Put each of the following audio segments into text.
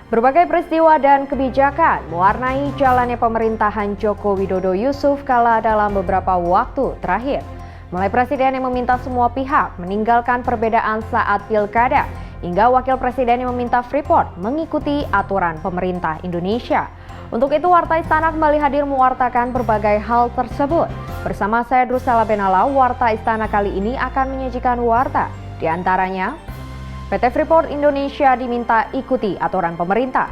Berbagai peristiwa dan kebijakan mewarnai jalannya pemerintahan Joko Widodo Yusuf Kala dalam beberapa waktu terakhir. Mulai presiden yang meminta semua pihak meninggalkan perbedaan saat pilkada, hingga wakil presiden yang meminta Freeport mengikuti aturan pemerintah Indonesia. Untuk itu, Warta Istana kembali hadir mewartakan berbagai hal tersebut. Bersama saya Drusela Benala, Warta Istana kali ini akan menyajikan warta. Di antaranya, PT Freeport Indonesia diminta ikuti aturan pemerintah.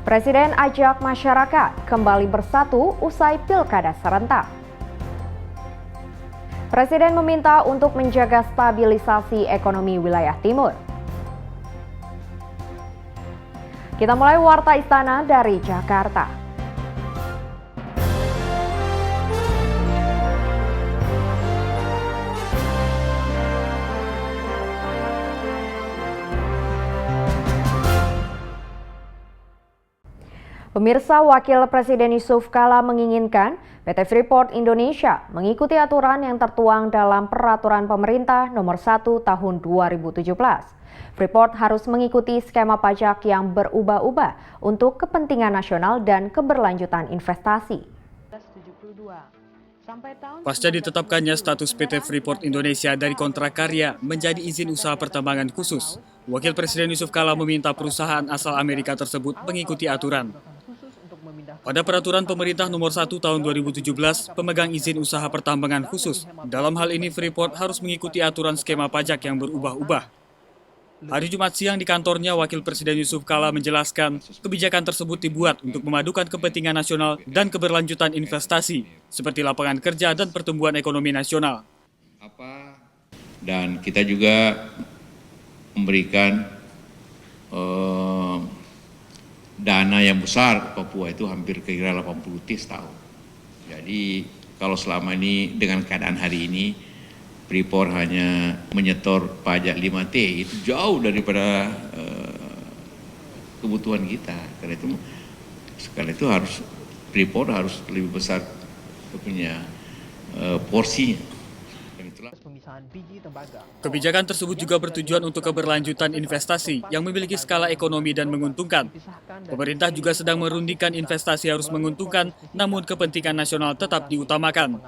Presiden ajak masyarakat kembali bersatu usai pilkada serentak. Presiden meminta untuk menjaga stabilisasi ekonomi wilayah timur. Kita mulai Warta Istana dari Jakarta. Pemirsa, Wakil Presiden Yusuf Kala menginginkan PT Freeport Indonesia mengikuti aturan yang tertuang dalam Peraturan Pemerintah Nomor 1 Tahun 2017. Freeport harus mengikuti skema pajak yang berubah-ubah untuk kepentingan nasional dan keberlanjutan investasi. Pasca ditetapkannya status PT Freeport Indonesia dari kontrak karya menjadi izin usaha pertambangan khusus, Wakil Presiden Yusuf Kala meminta perusahaan asal Amerika tersebut mengikuti aturan. Pada Peraturan Pemerintah Nomor 1 Tahun 2017, pemegang izin usaha pertambangan khusus, dalam hal ini Freeport harus mengikuti aturan skema pajak yang berubah-ubah. Hari Jumat siang di kantornya, Wakil Presiden Yusuf Kala menjelaskan kebijakan tersebut dibuat untuk memadukan kepentingan nasional dan keberlanjutan investasi, seperti lapangan kerja dan pertumbuhan ekonomi nasional. Dan kita juga memberikan dana yang besar ke Papua, itu hampir kira 80 T setahun. Jadi kalau selama ini dengan keadaan hari ini, Freeport hanya menyetor pajak 5 T, itu jauh daripada kebutuhan kita. Karena itu Freeport harus lebih besar punya porsinya. Kebijakan tersebut juga bertujuan untuk keberlanjutan investasi yang memiliki skala ekonomi dan menguntungkan. Pemerintah juga sedang merundingkan investasi harus menguntungkan, namun kepentingan nasional tetap diutamakan.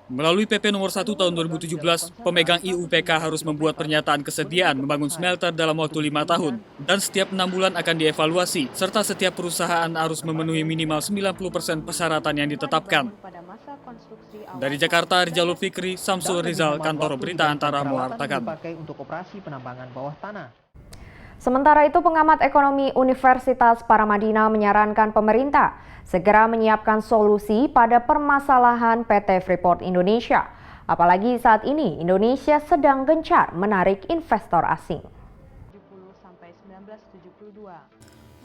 Melalui PP Nomor 1 Tahun 2017, pemegang IUPK harus membuat pernyataan kesediaan membangun smelter dalam waktu 5 tahun, dan setiap 6 bulan akan dievaluasi, serta setiap perusahaan harus memenuhi minimal 90% persyaratan yang ditetapkan. Dari Jakarta, Rizalul Fikri, Samsul Rizal, Kantor Berita Antara mewartakan. Sementara itu, pengamat ekonomi Universitas Paramadina menyarankan pemerintah segera menyiapkan solusi pada permasalahan PT Freeport Indonesia. Apalagi saat ini Indonesia sedang gencar menarik investor asing.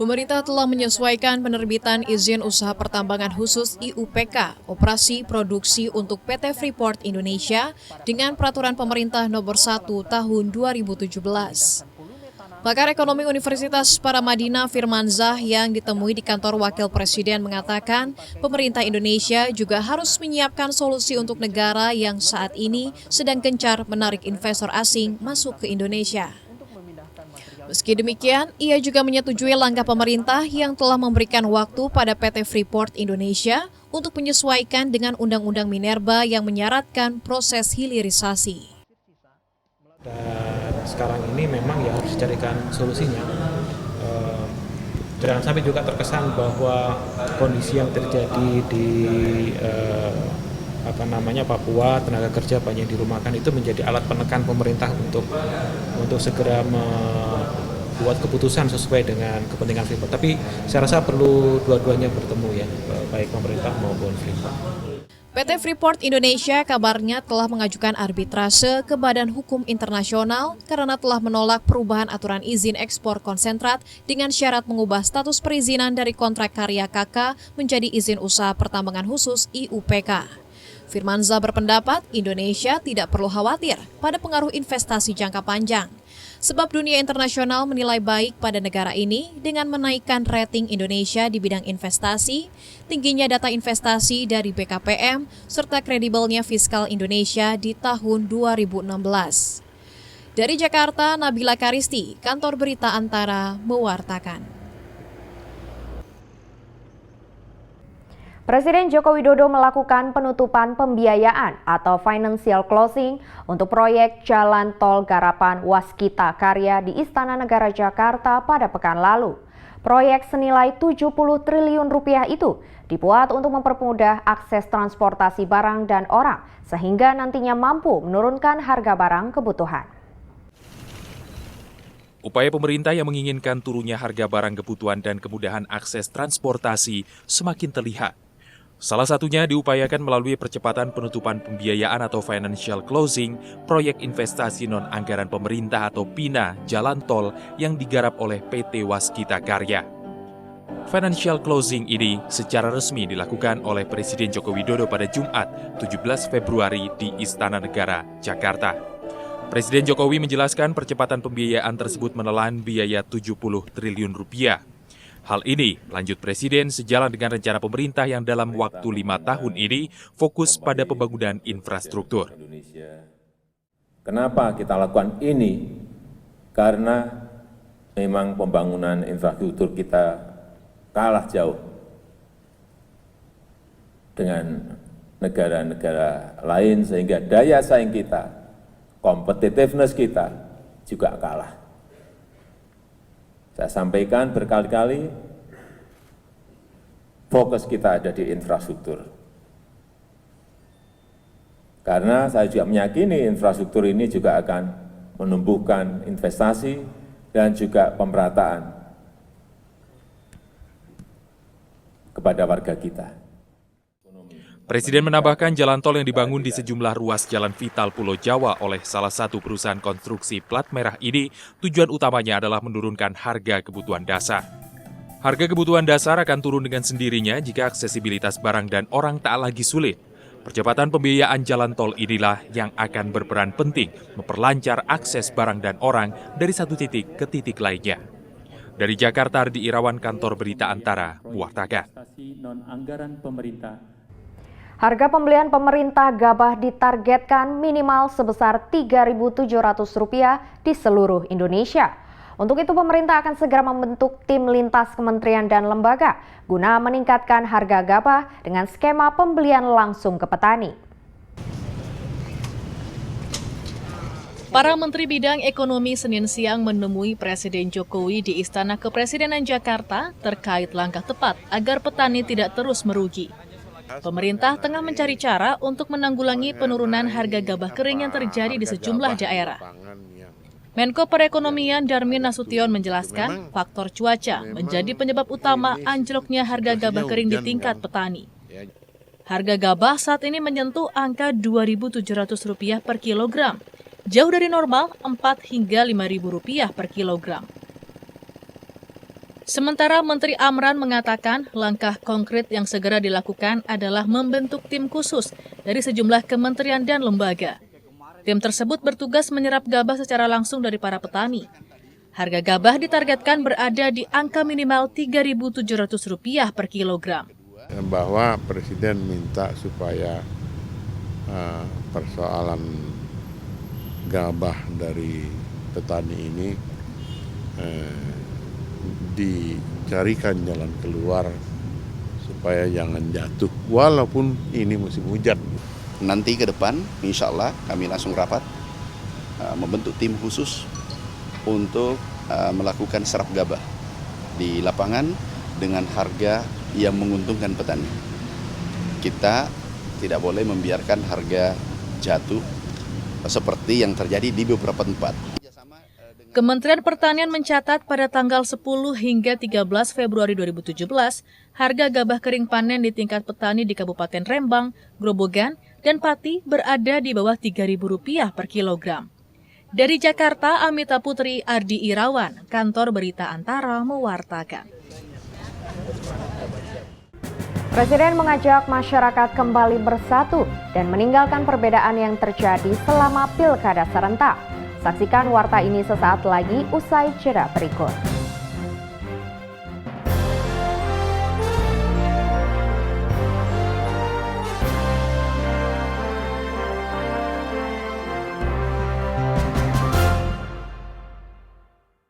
Pemerintah telah menyesuaikan penerbitan izin usaha pertambangan khusus IUPK, operasi produksi untuk PT Freeport Indonesia dengan Peraturan Pemerintah Nomor 1 Tahun 2017. Pakar Ekonomi Universitas Paramadina Firmanzah yang ditemui di kantor Wakil Presiden mengatakan pemerintah Indonesia juga harus menyiapkan solusi untuk negara yang saat ini sedang gencar menarik investor asing masuk ke Indonesia. Meski demikian, ia juga menyetujui langkah pemerintah yang telah memberikan waktu pada PT Freeport Indonesia untuk menyesuaikan dengan Undang-Undang Minerba yang menyaratkan proses hilirisasi. Dan sekarang ini memang ya harus dicarikan solusinya. Jangan sampai juga terkesan bahwa kondisi yang terjadi di Papua, tenaga kerja banyak dirumahkan, itu menjadi alat penekan pemerintah untuk segera membuat keputusan sesuai dengan kepentingan Freeport. Tapi saya rasa perlu dua-duanya bertemu ya, baik pemerintah maupun Freeport. PT Freeport Indonesia kabarnya telah mengajukan arbitrase ke Badan Hukum Internasional karena telah menolak perubahan aturan izin ekspor konsentrat dengan syarat mengubah status perizinan dari kontrak karya KK menjadi izin usaha pertambangan khusus IUPK. Firmanzah berpendapat Indonesia tidak perlu khawatir pada pengaruh investasi jangka panjang, sebab dunia internasional menilai baik pada negara ini dengan menaikkan rating Indonesia di bidang investasi, tingginya data investasi dari BKPM, serta kredibelnya fiskal Indonesia di tahun 2016. Dari Jakarta, Nabila Karisti, Kantor Berita Antara, mewartakan. Presiden Joko Widodo melakukan penutupan pembiayaan atau financial closing untuk proyek Jalan Tol Garapan Waskita Karya di Istana Negara Jakarta pada pekan lalu. Proyek senilai 70 triliun rupiah itu dibuat untuk mempermudah akses transportasi barang dan orang sehingga nantinya mampu menurunkan harga barang kebutuhan. Upaya pemerintah yang menginginkan turunnya harga barang kebutuhan dan kemudahan akses transportasi semakin terlihat. Salah satunya diupayakan melalui percepatan penutupan pembiayaan atau financial closing proyek investasi non-anggaran pemerintah atau PINA Jalan Tol yang digarap oleh PT Waskita Karya. Financial closing ini secara resmi dilakukan oleh Presiden Joko Widodo pada Jumat 17 Februari di Istana Negara, Jakarta. Presiden Jokowi menjelaskan percepatan pembiayaan tersebut menelan biaya 70 triliun rupiah. Hal ini, lanjut Presiden, sejalan dengan rencana pemerintah yang dalam waktu 5 tahun ini fokus pada pembangunan infrastruktur. Kenapa kita lakukan ini? Karena memang pembangunan infrastruktur kita kalah jauh dengan negara-negara lain, sehingga daya saing kita, competitiveness kita juga kalah. Saya sampaikan berkali-kali, fokus kita ada di infrastruktur. Karena saya juga meyakini infrastruktur ini juga akan menumbuhkan investasi dan juga pemerataan kepada warga kita. Presiden menambahkan jalan tol yang dibangun di sejumlah ruas jalan vital Pulau Jawa oleh salah satu perusahaan konstruksi plat merah ini tujuan utamanya adalah menurunkan harga kebutuhan dasar. Harga kebutuhan dasar akan turun dengan sendirinya jika aksesibilitas barang dan orang tak lagi sulit. Percepatan pembiayaan jalan tol inilah yang akan berperan penting memperlancar akses barang dan orang dari satu titik ke titik lainnya. Dari Jakarta, Ardi Irawan, Kantor Berita Antara, mewartakan. Harga pembelian pemerintah gabah ditargetkan minimal sebesar Rp3.700 di seluruh Indonesia. Untuk itu pemerintah akan segera membentuk tim lintas kementerian dan lembaga guna meningkatkan harga gabah dengan skema pembelian langsung ke petani. Para Menteri Bidang Ekonomi Senin siang menemui Presiden Jokowi di Istana Kepresidenan Jakarta terkait langkah tepat agar petani tidak terus merugi. Pemerintah tengah mencari cara untuk menanggulangi penurunan harga gabah kering yang terjadi di sejumlah daerah. Menko Perekonomian Darmin Nasution menjelaskan faktor cuaca menjadi penyebab utama anjloknya harga gabah kering di tingkat petani. Harga gabah saat ini menyentuh angka Rp2.700 per kilogram, jauh dari normal Rp4 hingga Rp5.000 per kilogram. Sementara Menteri Amran mengatakan langkah konkret yang segera dilakukan adalah membentuk tim khusus dari sejumlah kementerian dan lembaga. Tim tersebut bertugas menyerap gabah secara langsung dari para petani. Harga gabah ditargetkan berada di angka minimal Rp3.700 per kilogram. Bahwa Presiden minta supaya persoalan gabah dari petani ini dicarikan jalan keluar supaya jangan jatuh walaupun ini musim hujan. Nanti ke depan insya Allah kami langsung rapat membentuk tim khusus untuk melakukan serap gabah di lapangan dengan harga yang menguntungkan petani. Kita tidak boleh membiarkan harga jatuh seperti yang terjadi di beberapa tempat. Kementerian Pertanian mencatat pada tanggal 10 hingga 13 Februari 2017, harga gabah kering panen di tingkat petani di Kabupaten Rembang, Grobogan, dan Pati berada di bawah Rp3.000 per kilogram. Dari Jakarta, Amita Putri, Ardi Irawan, Kantor Berita Antara, mewartakan. Presiden mengajak masyarakat kembali bersatu dan meninggalkan perbedaan yang terjadi selama pilkada serentak. Saksikan warta ini sesaat lagi usai jeda berikut.